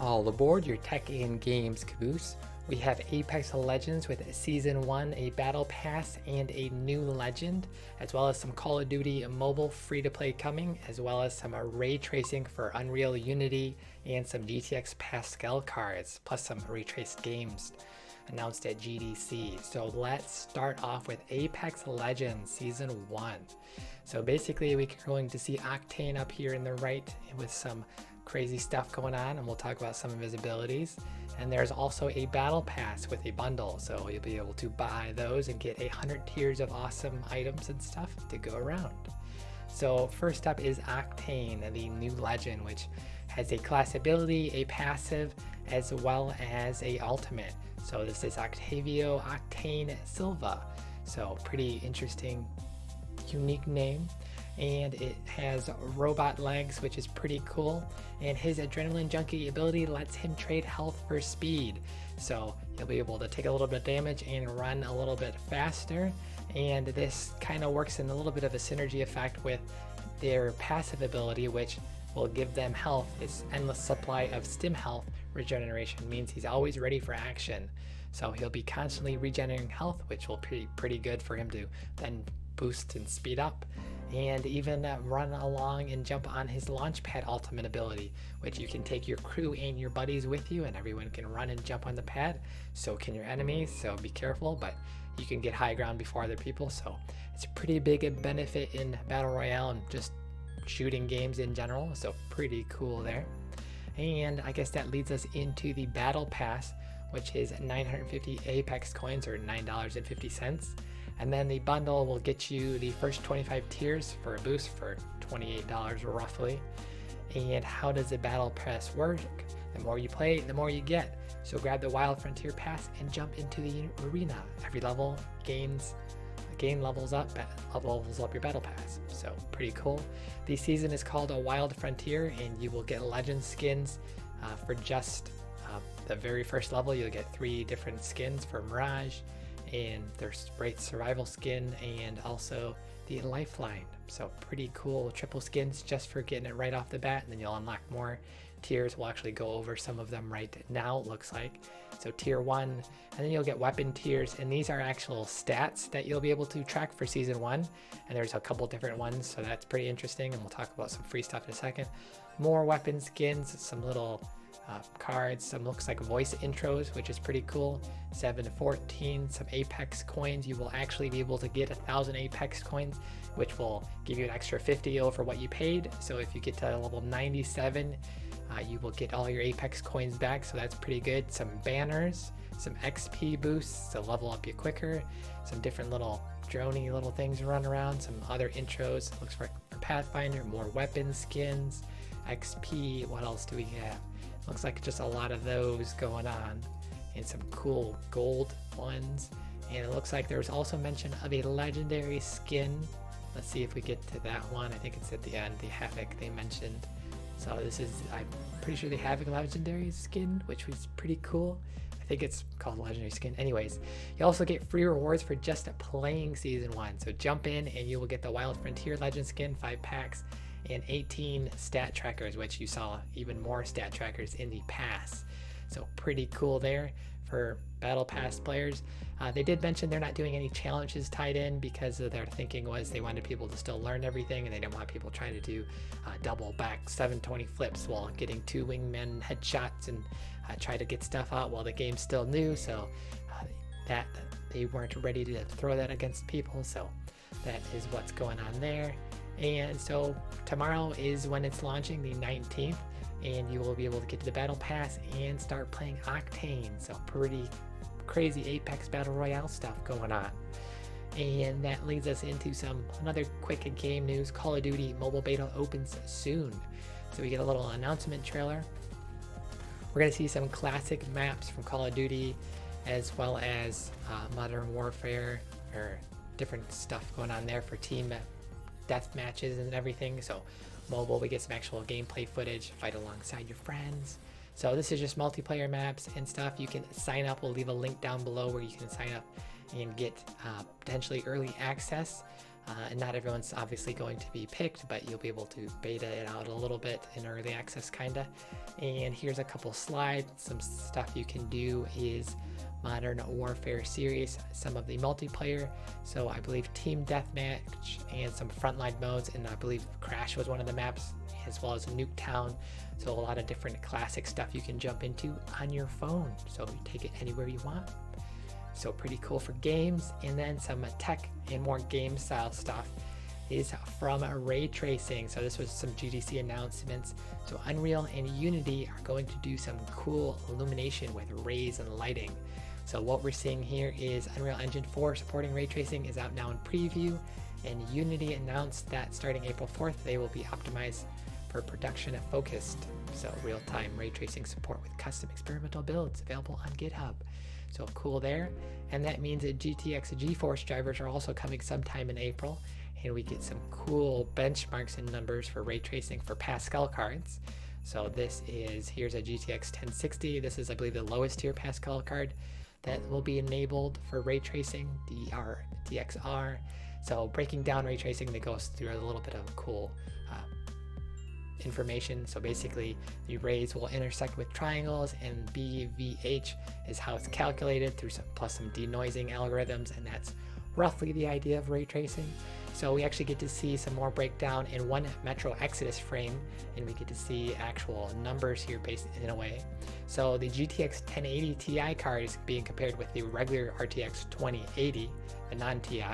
All aboard your tech and games caboose. We have Apex Legends with Season 1, a Battle Pass, and a new legend, as well as some Call of Duty mobile free-to-play coming, as well as some ray tracing for Unreal Unity, and some GTX Pascal cards, plus some ray traced games announced at GDC. So let's start off with Apex Legends Season 1. So basically we're going to see Octane up here in the right with some crazy stuff going on, and we'll talk about some of his abilities. And there's also a battle pass with a bundle, so you'll be able to buy those and get 100 tiers of awesome items and stuff to go around. So first up is Octane, the new legend, which has a class ability, a passive, as well as a ultimate. So this is Octavio Octane Silva. So pretty interesting, unique name. And it has robot legs, which is pretty cool, and his adrenaline junkie ability lets him trade health for speed, so you'll be able to take a little bit of damage and run a little bit faster. And this kind of works in a little bit of a synergy effect with their passive ability, which will give them health. This endless supply of stim health regeneration means he's always ready for action, so he'll be constantly regenerating health, which will be pretty good for him to then boost and speed up, and even run along and jump on his launchpad ultimate ability, which you can take your crew and your buddies with you, and everyone can run and jump on the pad. So can your enemies, so be careful, but you can get high ground before other people. So it's a pretty big benefit in Battle Royale and just shooting games in general, so pretty cool there. And I guess that leads us into the Battle Pass, which is 950 Apex coins, or $9.50. And then the bundle will get you the first 25 tiers for a boost for $28 roughly. And how does the battle pass work? The more you play, the more you get. So grab the Wild Frontier Pass and jump into the arena. Every level game levels up your battle pass. So pretty cool. The season is called a Wild Frontier, and you will get legend skins for just the very first level. You'll get 3 different skins for Mirage, and there's Wraith survival skin, and also the lifeline. So pretty cool triple skins just for getting it right off the bat, and then you'll unlock more tiers. We'll actually go over some of them right now, it looks like. So tier 1, and then you'll get weapon tiers, and these are actual stats that you'll be able to track for season 1, and there's a couple different ones, so that's pretty interesting, and we'll talk about some free stuff in a second. More weapon skins, some little cards, some looks like voice intros, which is pretty cool. 7 to 14, some Apex coins. You will actually be able to get 1,000 Apex coins, which will give you an extra 50 over what you paid. So if you get to level 97, you will get all your Apex coins back, so that's pretty good. Some banners, some XP boosts to level up you quicker, some different little droney little things to run around, some other intros. Looks for Pathfinder, more weapon skins, XP. What else do we have? Looks like just a lot of those going on, and some cool gold ones. And it looks like there's also mention of a legendary skin. Let's see if we get to that one. I think it's at the end, the Havoc they mentioned. So this is, I'm pretty sure the Havoc legendary skin, which was pretty cool. I think it's called legendary skin. Anyways, you also get free rewards for just playing season 1. So jump in and you will get the Wild Frontier legend skin, 5 packs, and 18 stat trackers, which you saw even more stat trackers in the pass. So pretty cool there for battle pass players. They did mention they're not doing any challenges tied in, because their thinking was they wanted people to still learn everything, and they didn't want people trying to do double back 720 flips while getting 2 wingman headshots and try to get stuff out while the game's still new. So that they weren't ready to throw that against people. So that is what's going on there. And so tomorrow is when it's launching, the 19th, and you will be able to get to the battle pass and start playing Octane. So pretty crazy Apex Battle Royale stuff going on. And that leads us into another quick game news. Call of Duty mobile beta opens soon. So we get a little announcement trailer. We're going to see some classic maps from Call of Duty, as well as Modern Warfare, or different stuff going on there for team death matches and everything. So mobile, we get some actual gameplay footage, fight alongside your friends. So this is just multiplayer maps and stuff. You can sign up. We'll leave a link down below where you can sign up and get potentially early access And not everyone's obviously going to be picked, but you'll be able to beta it out a little bit in early access kinda. And here's a couple slides. Some stuff you can do is Modern Warfare series, some of the multiplayer, so I believe Team Deathmatch and some frontline modes, and I believe Crash was one of the maps, as well as Nuketown. So a lot of different classic stuff you can jump into on your phone, so you take it anywhere you want. So pretty cool for games. And then some tech and more game style stuff is from Ray Tracing. So this was some GDC announcements. So Unreal and Unity are going to do some cool illumination with rays and lighting. So what we're seeing here is Unreal Engine 4 supporting ray tracing is out now in preview, and Unity announced that starting April 4th they will be optimized for production focused. So real-time ray tracing support with custom experimental builds available on GitHub. So cool there. And that means that GTX GeForce drivers are also coming sometime in April, and we get some cool benchmarks and numbers for ray tracing for Pascal cards. So this is, here's a GTX 1060. This is, I believe, the lowest tier Pascal card that will be enabled for ray tracing, DXR. So breaking down ray tracing, that goes through a little bit of cool information. So basically the rays will intersect with triangles, and BVH is how it's calculated through some denoising algorithms, and that's roughly the idea of ray tracing. So we actually get to see some more breakdown in one Metro Exodus frame, and we get to see actual numbers here based in a way. So the GTX 1080 Ti card is being compared with the regular RTX 2080, the non-Ti,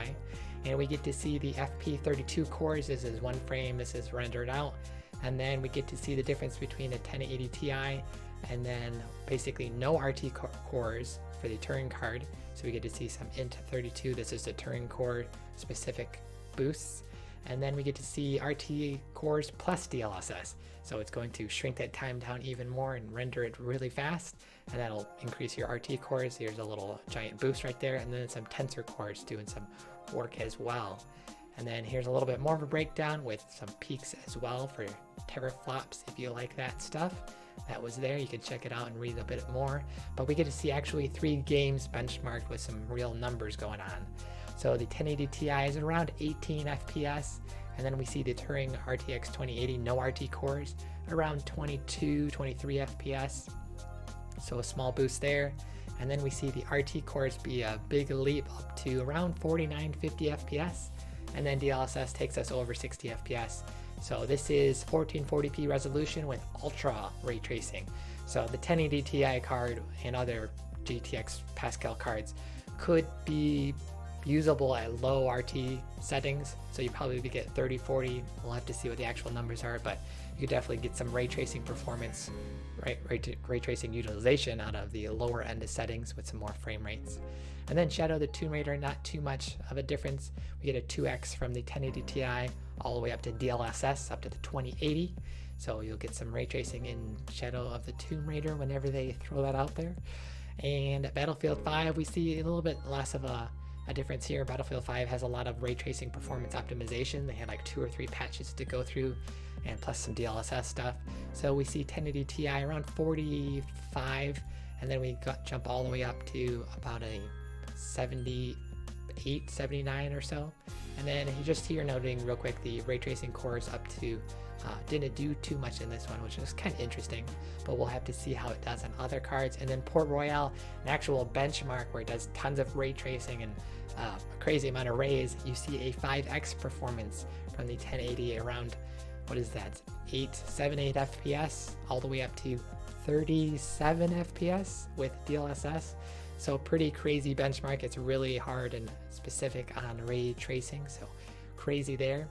and we get to see the FP32 cores. This is one frame, this is rendered out, and then we get to see the difference between a 1080 Ti and then basically no RT cores for the Turing card. So we get to see some Int32, this is the Turing core specific boosts, and then we get to see RT cores plus DLSS. So it's going to shrink that time down even more and render it really fast, and that'll increase your RT cores. Here's a little giant boost right there, and then some tensor cores doing some work as well. And then here's a little bit more of a breakdown with some peaks as well for teraflops if you like that stuff. That was there, you can check it out and read a bit more. But we get to see actually 3 games benchmarked with some real numbers going on. So the 1080 Ti is around 18 FPS, and then we see the Turing RTX 2080 no RT cores around 22, 23 FPS. So a small boost there. And then we see the RT cores be a big leap up to around 49, 50 FPS. And then DLSS takes us over 60 FPS. So this is 1440p resolution with ultra ray tracing. So the 1080 Ti card and other GTX Pascal cards could be usable at low RT settings. So you probably get 30, 40. We'll have to see what the actual numbers are, but you could definitely get some ray tracing performance, ray tracing utilization out of the lower end of settings with some more frame rates. And then Shadow the Tomb Raider, not too much of a difference. We get a 2x from the 1080 Ti all the way up to DLSS, up to the 2080. So you'll get some ray tracing in Shadow of the Tomb Raider whenever they throw that out there. And at Battlefield 5, we see a little bit less of a difference here. Battlefield 5 has a lot of ray tracing performance optimization. They had like 2 or 3 patches to go through, and plus some DLSS stuff. So we see 1080 Ti around 45, and then we jump all the way up to about a 78, 79 or so. And then just here noting real quick, the ray tracing cores up to didn't do too much in this one, which is kind of interesting, but we'll have to see how it does on other cards. And then Port Royale, an actual benchmark where it does tons of ray tracing and a crazy amount of rays. You see a 5x performance from the 1080 around, what is that, 7, 8 FPS all the way up to 37 FPS with DLSS. So pretty crazy benchmark. It's really hard and specific on ray tracing, so crazy there.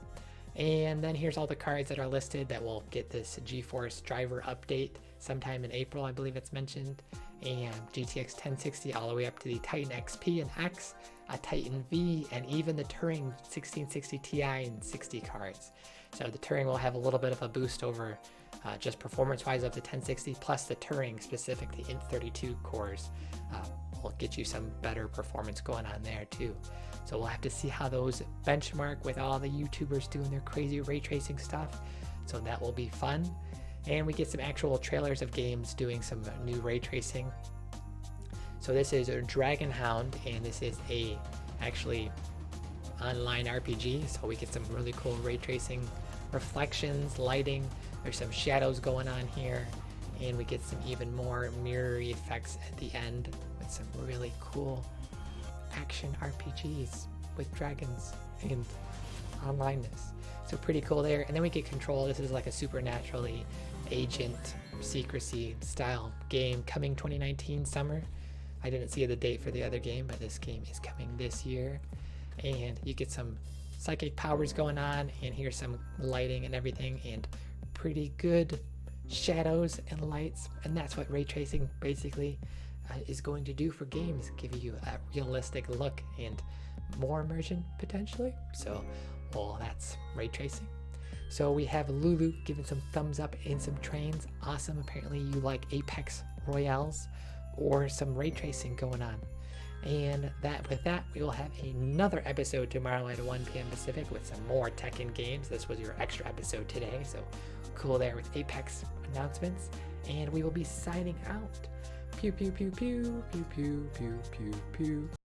And then here's all the cards that are listed that will get this GeForce driver update sometime in April, I believe it's mentioned. And GTX 1060 all the way up to the Titan XP and X, a Titan V, and even the Turing 1660 Ti and 60 cards. So the Turing will have a little bit of a boost over just performance-wise of the 1060, plus the Turing specific, the Int32 cores will get you some better performance going on there too. So we'll have to see how those benchmark with all the YouTubers doing their crazy ray tracing stuff. So that will be fun. And we get some actual trailers of games doing some new ray tracing. So this is a Dragonhound, and this is a actually online RPG, so we get some really cool ray tracing reflections, lighting. There's some shadows going on here, and we get some even more mirrory effects at the end with some really cool action RPGs with dragons and onlineness. So pretty cool there. And then we get Control. This is like a supernaturally agent secrecy style game coming 2019 summer. I didn't see the date for the other game, but this game is coming this year. And you get some psychic powers going on, and here's some lighting and everything, and pretty good shadows and lights. And that's what ray tracing basically is going to do for games, give you a realistic look and more immersion potentially. So, well, that's ray tracing. So we have Lulu giving some thumbs up in some trains. Awesome. Apparently you like Apex Royales or some ray tracing going on. And with that, we will have another episode tomorrow at 1 p.m. Pacific with some more tech and games. This was your extra episode today, so cool there with Apex announcements. And we will be signing out. Pew, pew, pew, pew, pew, pew, pew, pew, pew.